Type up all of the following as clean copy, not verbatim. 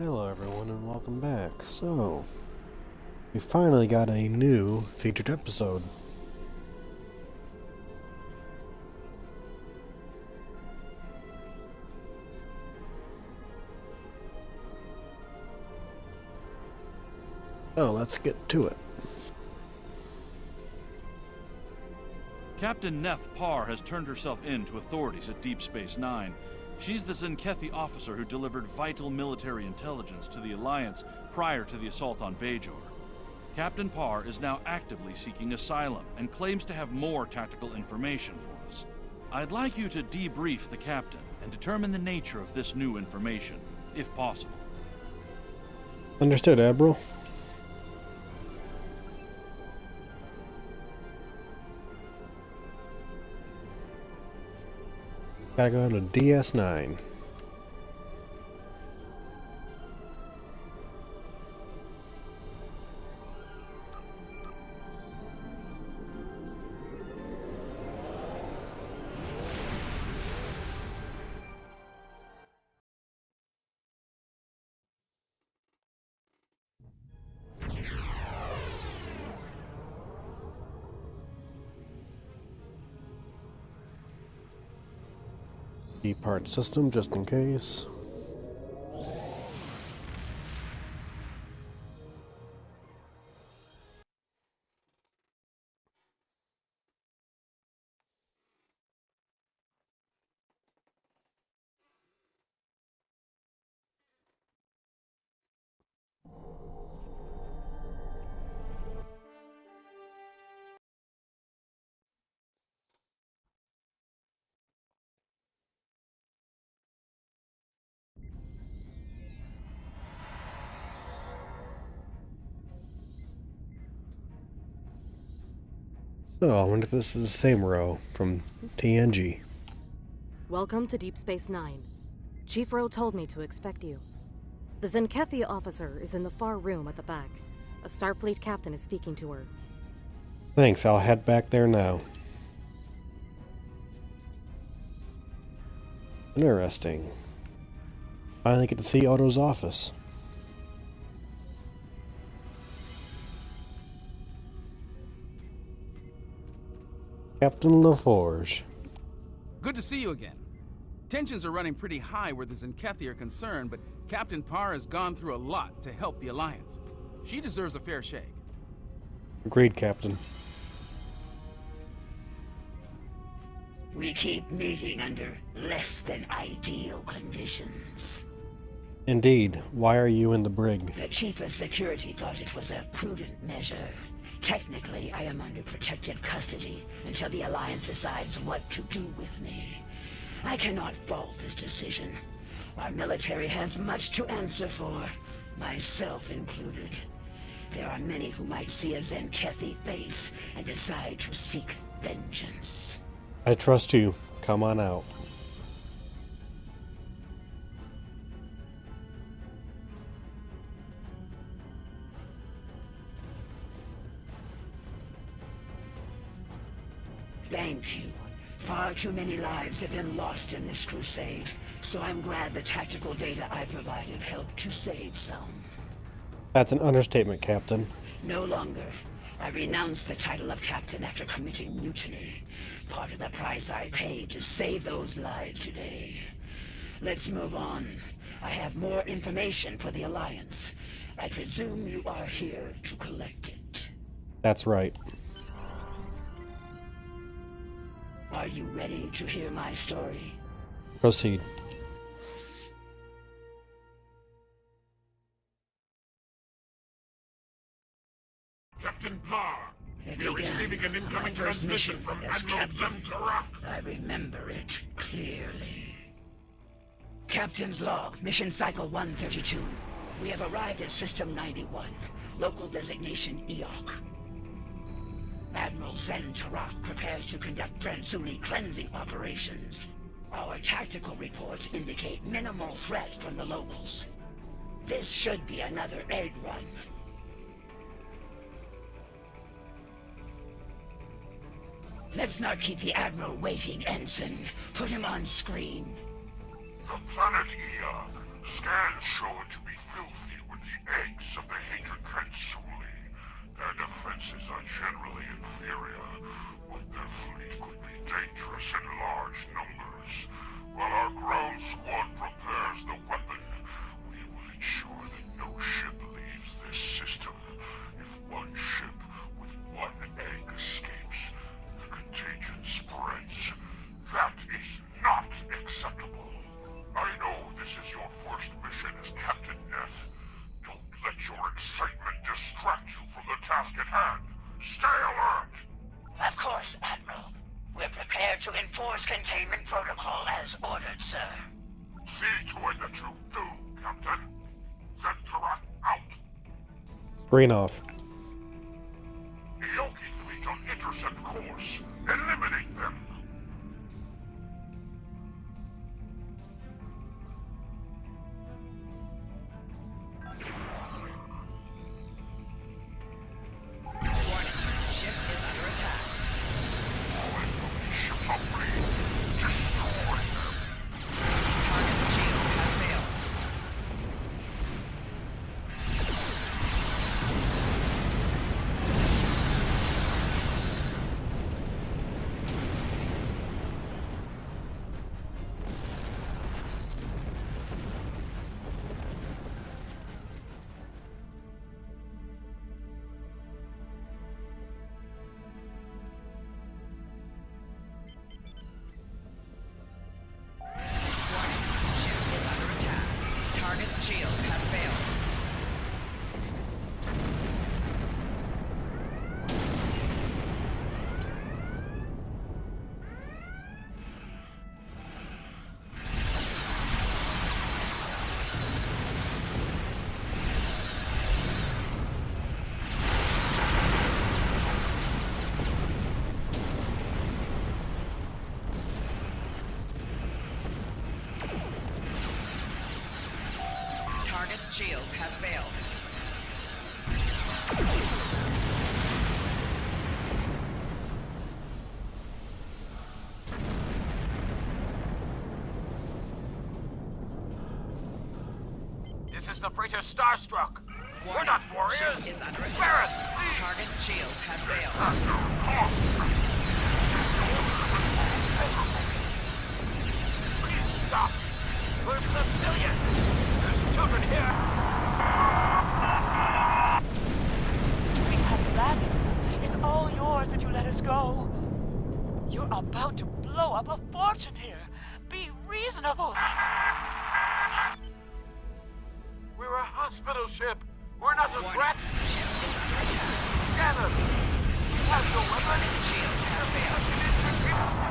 Hello everyone and welcome back. So, we finally got a new featured episode. So, let's get to it. Captain Neth Parr has turned herself in to authorities at Deep Space Nine. She's the Zenkethi officer who delivered vital military intelligence to the Alliance prior to the assault on Bajor. Captain Parr is now actively seeking asylum and claims to have more tactical information for us. I'd like you to debrief the captain and determine the nature of this new information, if possible. Understood, Admiral. Gotta go to DS9. Depart system just in case. So, I wonder if this is the same row from TNG. Welcome to Deep Space Nine. Chief Rowe told me to expect you. The Zenkethi officer is in the far room at the back. A Starfleet captain is speaking to her. Thanks, I'll head back there now. Interesting. Finally get to see Otto's office. Captain LaForge. Good to see you again. Tensions are running pretty high where the Zenkethi are concerned, but Captain Parr has gone through a lot to help the Alliance. She deserves a fair shake. Agreed, Captain. We keep meeting under less than ideal conditions. Indeed. Why are you in the brig? The Chief of Security thought it was a prudent measure. Technically, I am under protective custody until the Alliance decides what to do with me. I cannot fault this decision. Our military has much to answer for, myself included. There are many who might see a Zenkethi face and decide to seek vengeance. I trust you. Come on out. Thank you. Far too many lives have been lost in this crusade, so I'm glad the tactical data I provided helped to save some. That's an understatement, Captain. No longer. I renounced the title of captain after committing mutiny. Part of the price I paid to save those lives today. Let's move on. I have more information for the Alliance. I presume you are here to collect it. That's right. Are you ready to hear my story? Proceed. Captain Parr, It you're began receiving an incoming my first transmission mission from as Admiral captain. Zantarak. I remember it clearly. Captain's log, mission cycle 132. We have arrived at System 91, local designation EOC. Admiral Zantarak prepares to conduct Transuli cleansing operations. Our tactical reports indicate minimal threat from the locals. This should be another egg run. Let's not keep the Admiral waiting, Ensign. Put him on screen. The planet Eon. Scans show it to be task at hand. Stay alert! Of course, Admiral. We're prepared to enforce containment protocol as ordered, sir. See to it that you do, Captain. Zentarat out. Screen off. Ioki fleet on intercept course. Eliminate them. Warning, ship is under attack. All Ioki ships are free. Destroy them. Target shield has failed. Warning, ship is under attack. Target shield has failed. Target's shields have failed. This is the freighter Starstruck. We're not warriors. Ship is under Spare us, attack. please. Target's shields have failed. Please stop. We're civilians. There's children here. We have landed. It's all yours if you let us go. You're about to blow up a fortune here. Be reasonable. We're a hospital ship. We're not a Warning, threat. ship is under attack. Scanner. You have no weapon. Shields have failed.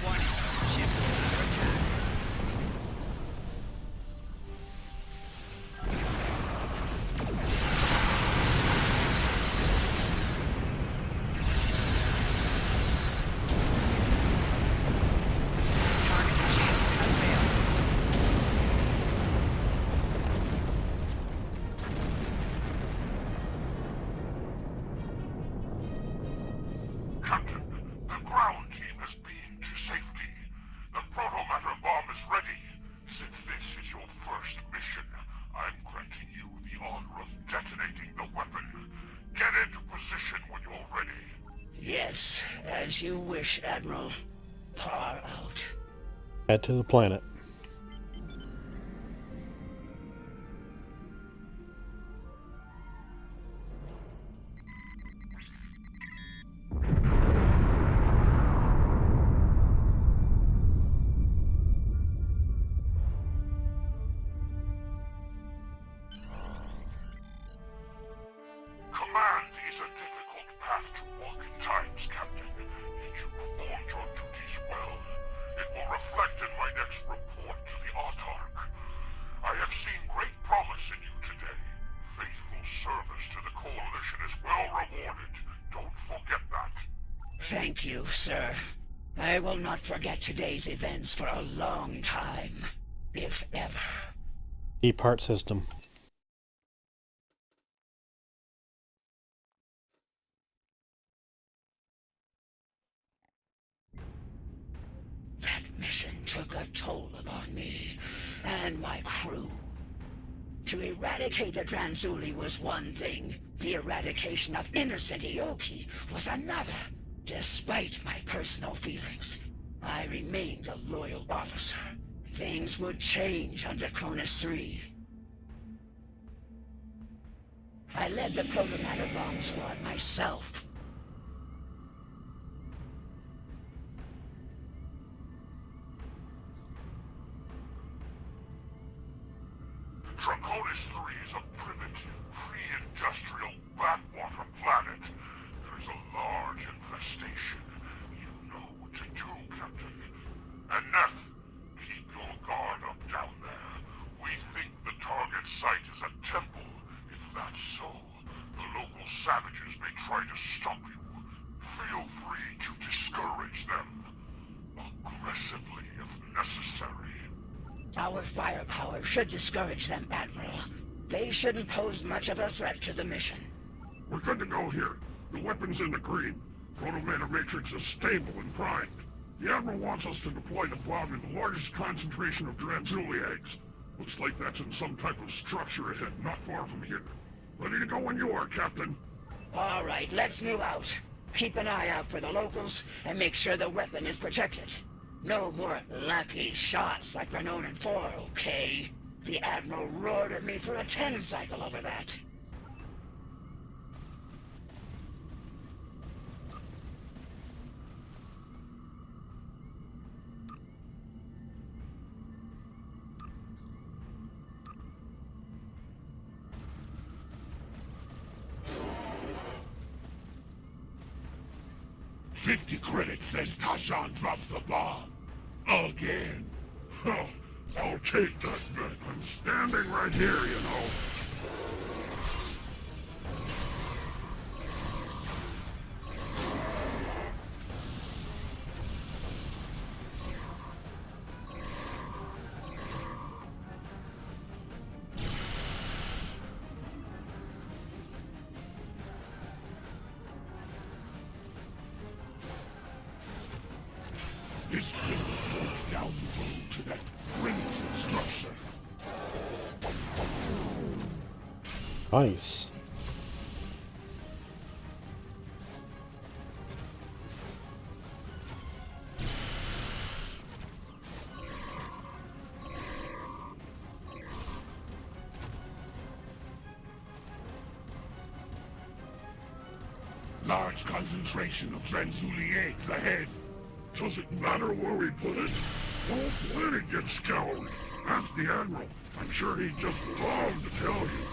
Warning, ship is under attack. Target shield has failed. Captain, the ground team has been to safety. The protomatter bomb is ready. Since this is your first mission, I'm granting you the honor of detonating the weapon. Get into position when you're ready. Yes, as you wish, Admiral. Par out. Head to the planet. Command is a difficult path to walk in times, Captain. Yet you performed your duties well. It will reflect in my next report to the Autarch. I have seen great promise in you today. Faithful service to the Coalition is well rewarded. Don't forget that. Thank you, sir. I will not forget today's events for a long time, if ever. Depart system. That mission took a toll upon me and my crew. To eradicate the Dranzuli was one thing. The eradication of innocent Ioki was another. Despite my personal feelings, I remained a loyal officer. Things would change under Cronus 3. I led the protomatter bomb squad myself. Draconis 3 is a primitive, pre-industrial backwater planet. There is a large infestation. You know what to do, Captain. And Neff, keep your guard up down there. We think the target site is a temple. If that's so, the local savages may try to stop you. Feel free to discourage them. Aggressively, if necessary. Our firepower should discourage them, Admiral. They shouldn't pose much of a threat to the mission. We're good to go here. The weapon's in the green. Protomatter Matrix is stable and primed. The Admiral wants us to deploy the bomb in the largest concentration of Dranzuli eggs. Looks like that's in some type of structure ahead, not far from here. Ready to go when you are, Captain. All right, let's move out. Keep an eye out for the locals, and make sure the weapon is protected. No more lucky shots like we're known for, okay? The Admiral roared at me for a 10 cycle over that. $50 credits says Tashan drops the bomb. Again. Huh. I'll take that bet. I'm standing right here, you know. This building goes down the road to that primitive structure. Nice. Large concentration of Dranzuli eggs ahead. Does it matter where we put it? The whole planet gets scoured. Ask the Admiral. I'm sure he'd just love to tell you.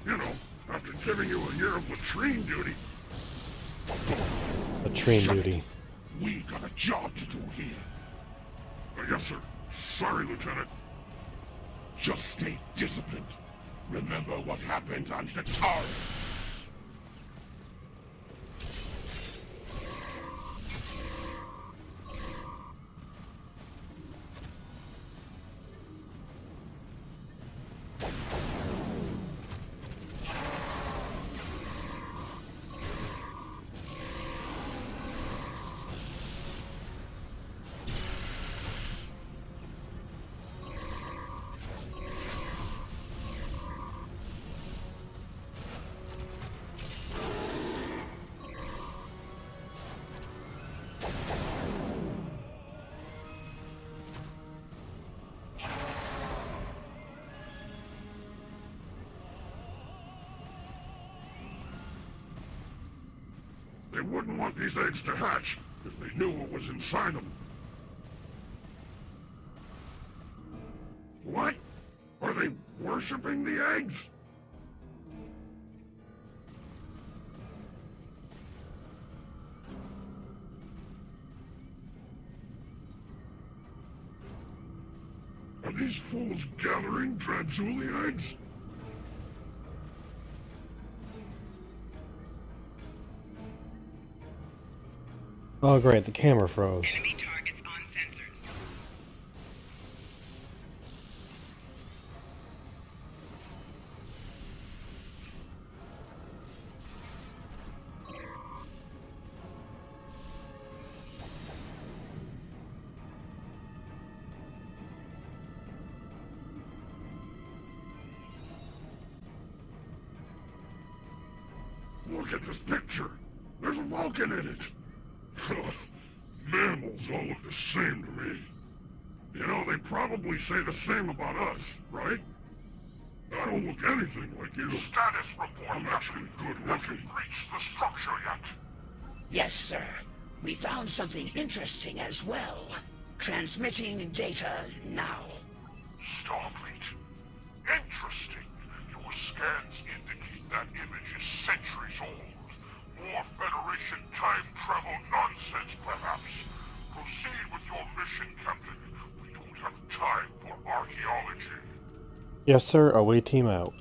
You know, after giving you a year of latrine duty. Latrine duty. We got a job to do here. Yes, sir. Sorry, Lieutenant. Just stay disciplined. Remember what happened on Hatari. They wouldn't want these eggs to hatch if they knew what was inside them. What? Are they worshipping the eggs? Are these fools gathering Dranzuli eggs? Oh great, the camera froze. Enemy targets on sensors. Look at this picture. There's a Vulcan in it. Mammals all look the same to me. You know, they probably say the same about us, right? I don't look anything like you. Status report. I'm actually good looking. Have you breached the structure yet? Yes, sir. We found something interesting as well. Transmitting data now. Starfleet. Interesting. Your scans indicate that image is centuries old. More Federation time travel nonsense, perhaps. Proceed with your mission, Captain. We don't have time for archaeology. Yes, sir. Away team out.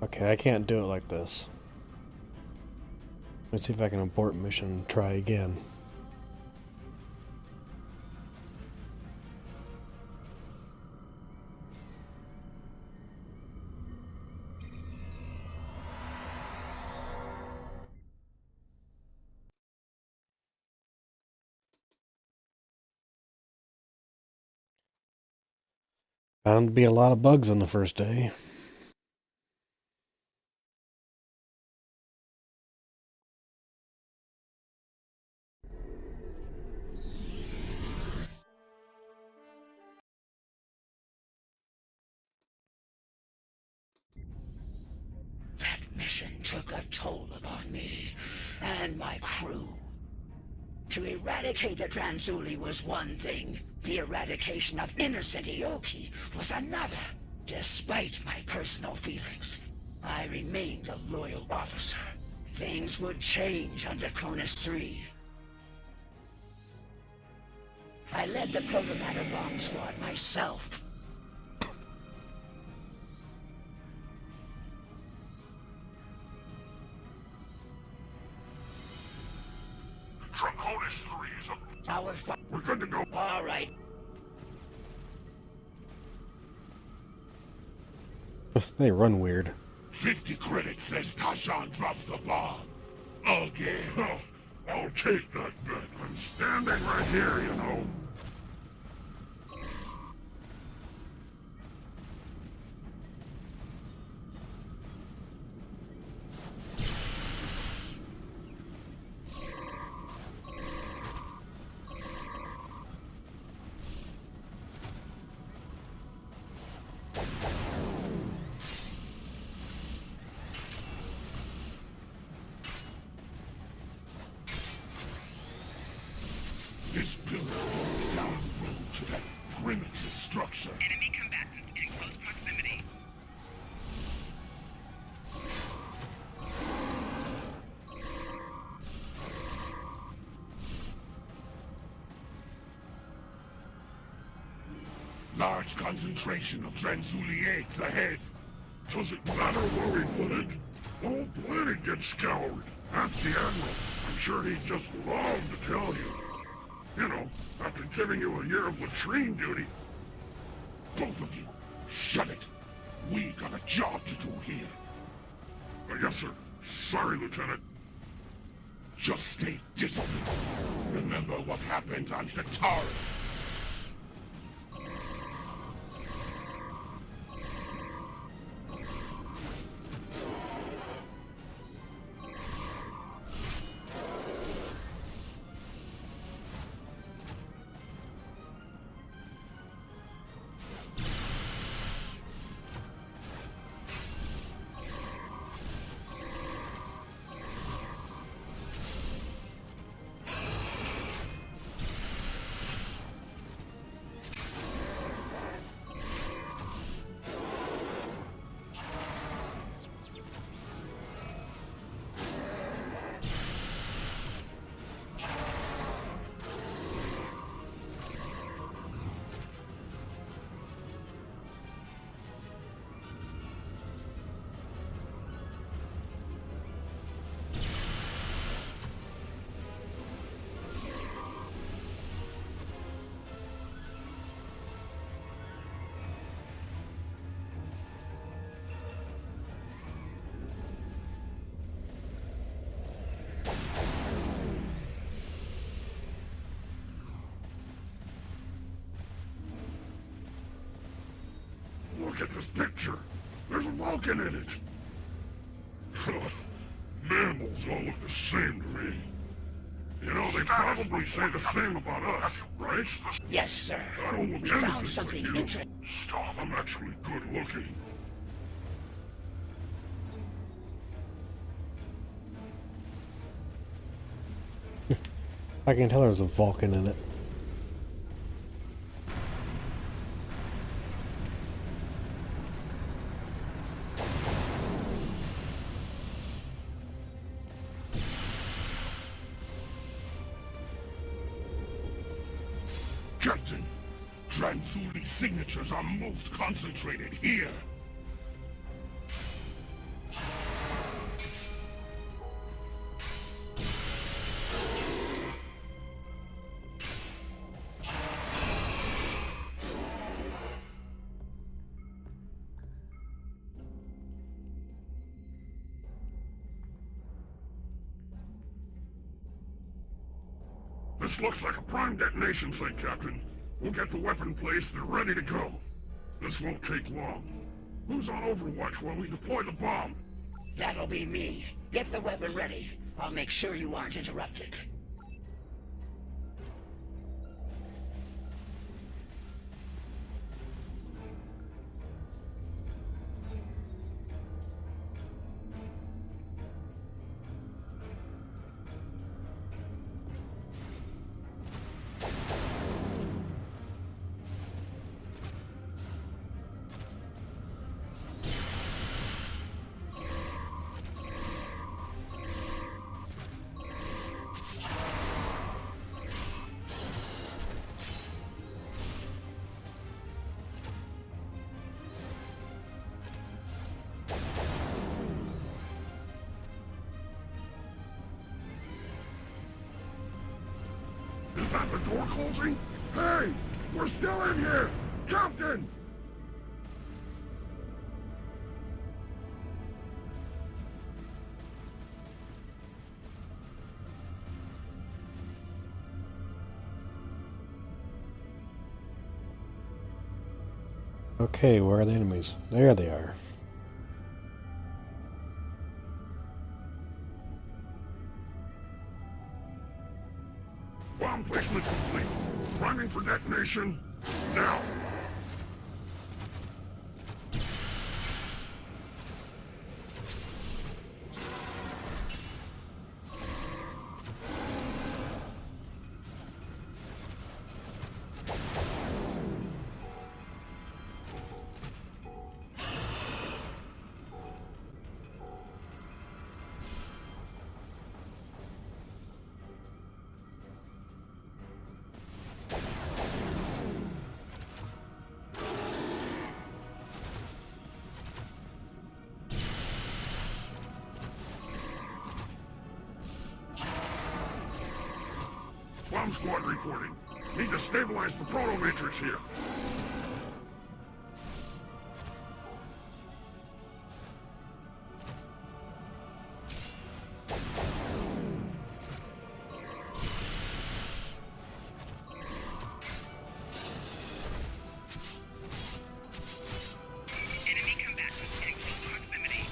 Okay, I can't do it like this. Let's see if I can abort mission and try again. Bound to be a lot of bugs on the first day. That mission took a toll upon me and my crew. To eradicate the Transuli was one thing. The eradication of innocent Ioki was another. Despite my personal feelings, I remained a loyal officer. Things would change under Cronus 3. I led the protomatter bomb squad myself. Draconis 3 is a... We're good to go. All right. They run weird. 50 credits says Tashan drops the bomb. Again. Oh, I'll take that bet. I'm standing right here, you know. This pillar goes down the road to that primitive structure. Enemy combatants in close proximity. Large concentration of Transuli eggs ahead. Does it matter where we put it? The whole planet gets scoured. Ask the Admiral. I'm sure he'd just love to tell you. You know, after giving you a year of latrine duty. Both of you, shut it. We got a job to do here. Yes, sir. Sorry, Lieutenant. Just stay disciplined. Remember what happened on Hitara. Look at this picture. There's a Vulcan in it. Mammals all look the same to me. You know, they probably say the same about us, right? Yes, sir. I don't look We anything found something like you. interesting. Stop, I'm actually good looking. I can tell there's a Vulcan in it. Captain, Tranzuli signatures are most concentrated here. This looks like a prime detonation site, Captain. We'll get the weapon placed and ready to go. This won't take long. Who's on Overwatch while we deploy the bomb? That'll be me. Get the weapon ready. I'll make sure you aren't interrupted. Is that the door closing? Hey! We're still in here! Captain! Okay, where are the enemies? There they are. Bomb placement complete. Priming for detonation. Now. Bomb squad reporting. Need to stabilize the proto-matrix here. Enemy combatants in close proximity.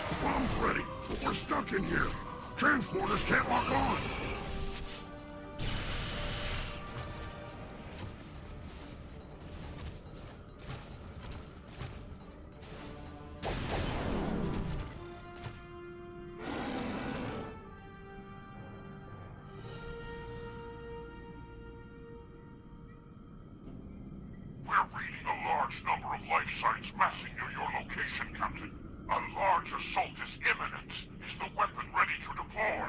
The bomb's ready, but we're stuck in here. Transporters can't lock on. We're reading a large number of life signs massing near your location, Captain. A large assault is imminent. Is the weapon ready to deploy?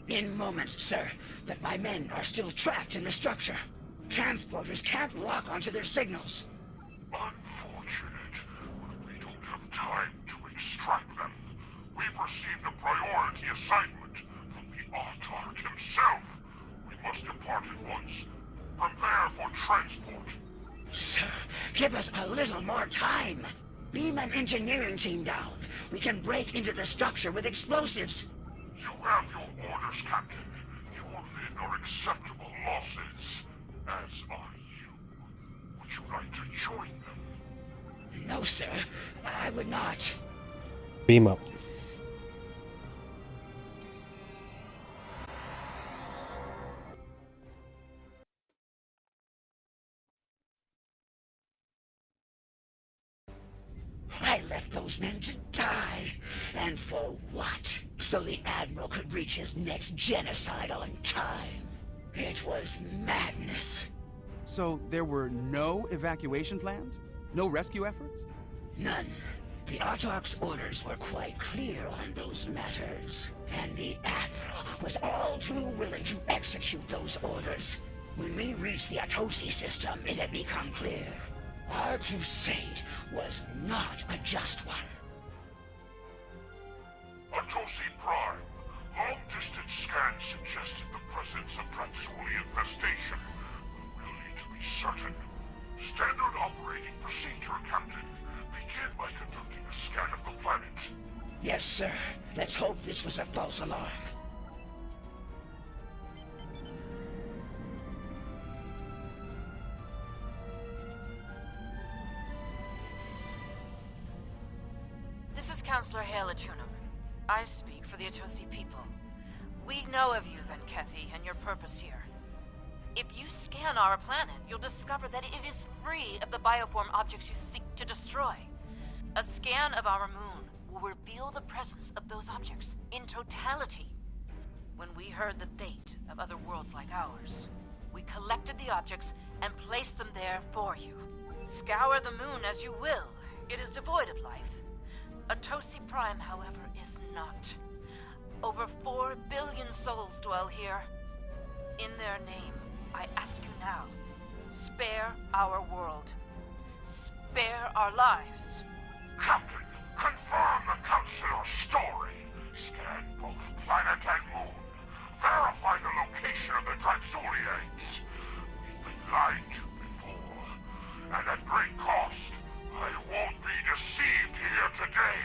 In moments, sir, but my men are still trapped in the structure. Transporters can't lock onto their signals. Unfortunate, but we don't have time to extract them. We've received a priority assignment from the Autarch himself. We must depart at once. Prepare for transport. Sir, give us a little more time. Beam an engineering team down. We can break into the structure with explosives. You have your orders, Captain. Your men are acceptable losses, as are you. Would you like to join them? No, sir. I would not. Beam up. I left those men to die. And for what? So the Admiral could reach his next genocide on time. It was madness. So there were no evacuation plans? No rescue efforts? None. The Autarch's orders were quite clear on those matters. And the Admiral was all too willing to execute those orders. When we reached the Atosi system, it had become clear. Our crusade was not a just one. Atosi Prime. Long-distance scans suggested the presence of Draxuli infestation. We'll need to be certain. Standard operating procedure, Captain. Begin by conducting a scan of the planet. Yes, sir. Let's hope this was a false alarm. This is Counselor Hale Atunum. I speak for the Atosi people. We know of you, Zenkethi, and your purpose here. If you scan our planet, you'll discover that it is free of the bioform objects you seek to destroy. A scan of our moon will reveal the presence of those objects in totality. When we heard the fate of other worlds like ours, we collected the objects and placed them there for you. Scour the moon as you will. It is devoid of life. Atosi Prime, however, is not. Over 4 billion souls dwell here. In their name, I ask you now, spare our world. Spare our lives. Captain, confirm the Counselor's story. Scan both planet and moon. Verify the location of the Draxulians. We've been lied to before, and at great cost. I won't be deceived here today.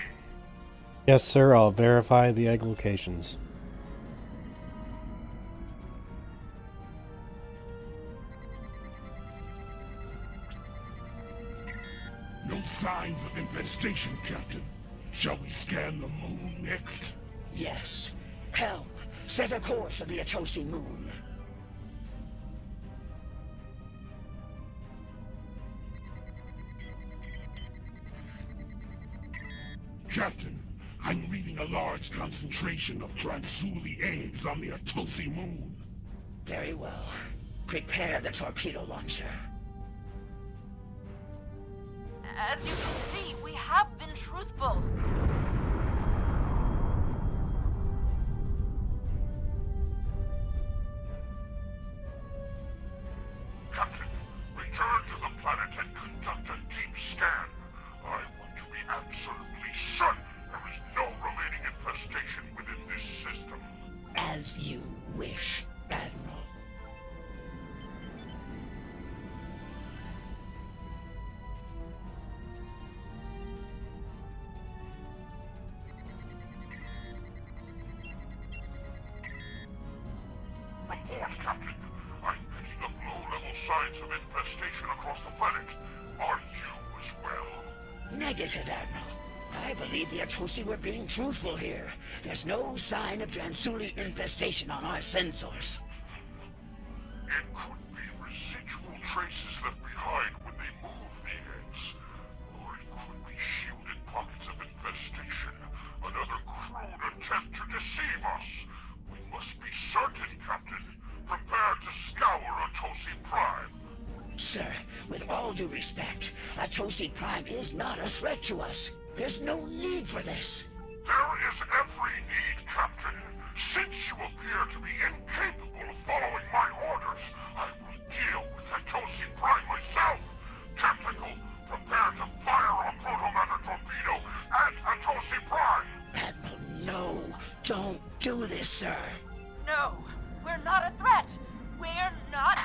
Yes, sir, I'll verify the egg locations. No signs of infestation, Captain. Shall we scan the moon next? Yes. Helm, set a course for the Atosi moon. Captain, I'm reading a large concentration of Draxuli eggs on the Atosi moon. Very well. Prepare the torpedo launcher. As you can see, we have been truthful. Captain, return to the planet and conduct a deep scan. I want to be absolutely certain there is no remaining infestation within this system. As you wish, Admiral. Report, Captain. I'm picking up low-level signs of infestation across the planet. Are you as well? Negative, Admiral. I believe the Atosi were being truthful here. There's no sign of Draxuli infestation on our sensors. It could be residual traces left behind when they move the eggs. Or it could be shielded pockets of infestation. Another crude attempt to deceive us. We must be certain, Captain. Prepare to scour Atosi Prime. Sir, with all due respect, Atosi Prime is not a threat to us. There's no need for this. There is every need, Captain. Since you appear to be incapable of following my orders, I will deal with Atosi Prime myself. Tactical, prepare to fire a protomatter torpedo at Atosi Prime. Admiral, no. Don't do this, sir. No, we're not a threat. We're not...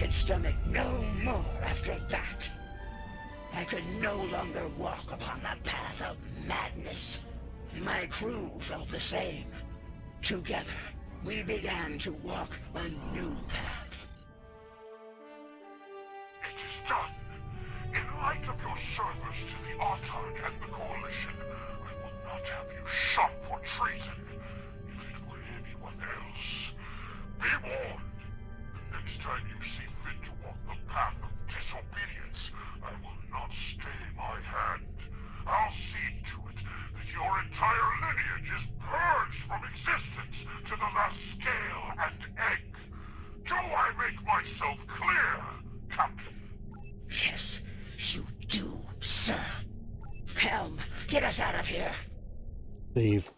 could stomach no more after that. I could no longer walk upon the path of madness. My crew felt the same. Together, we began to walk a new path. It is done. In light of your service to the Autarch and the Coalition, I will not have you shot for treason. If it were anyone else, be warned. The next time you see fit to walk the path of disobedience, I will not stay my hand. I'll see to it that your entire lineage is purged from existence to the last scale and egg. Do I make myself clear, Captain? Yes, you do, sir. Helm, get us out of here. Leave.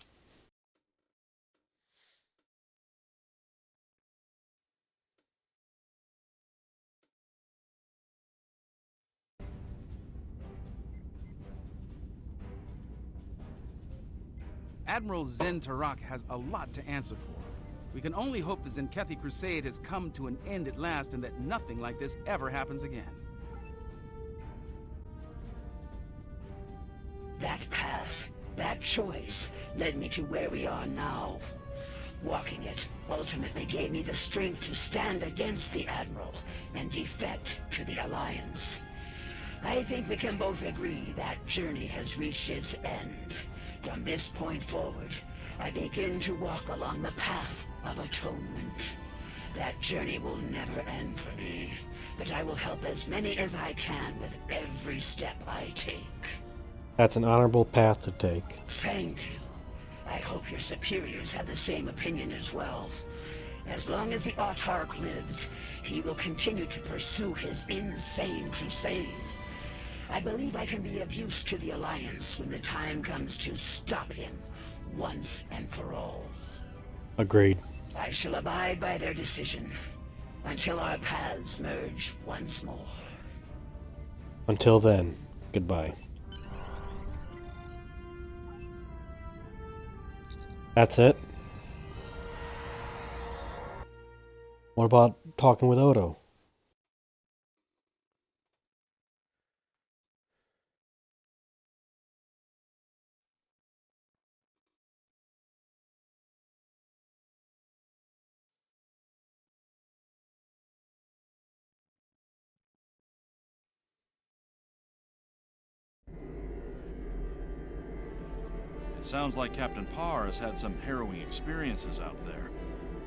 Admiral Zen Tarak has a lot to answer for. We can only hope the Zenkethi Crusade has come to an end at last and that nothing like this ever happens again. That path, that choice, led me to where we are now. Walking it ultimately gave me the strength to stand against the Admiral and defect to the Alliance. I think we can both agree that journey has reached its end. From this point forward, I begin to walk along the path of atonement. That journey will never end for me, but I will help as many as I can with every step I take. That's an honorable path to take. Thank you. I hope your superiors have the same opinion as well. As long as the Autarch lives, he will continue to pursue his insane crusade. I believe I can be of use to the Alliance when the time comes to stop him, once and for all. Agreed. I shall abide by their decision, until our paths merge once more. Until then, goodbye. That's it? What about talking with Odo? It sounds like Captain Parr has had some harrowing experiences out there.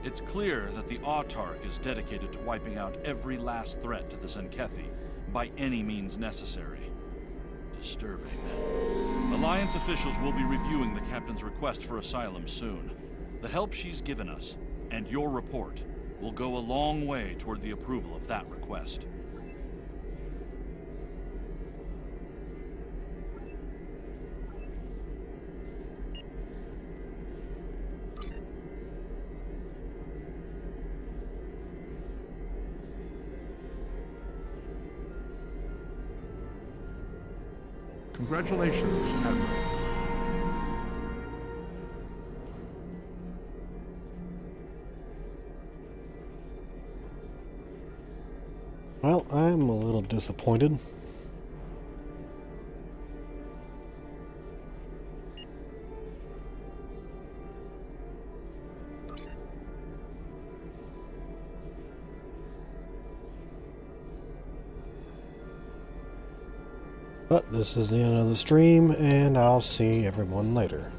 It's clear that the Autarch is dedicated to wiping out every last threat to the Zenkethi by any means necessary. Disturbing. Alliance officials will be reviewing the Captain's request for asylum soon. The help she's given us, and your report, will go a long way toward the approval of that request. Congratulations, Admiral. Well, I'm a little disappointed. But this is the end of the stream, and I'll see everyone later.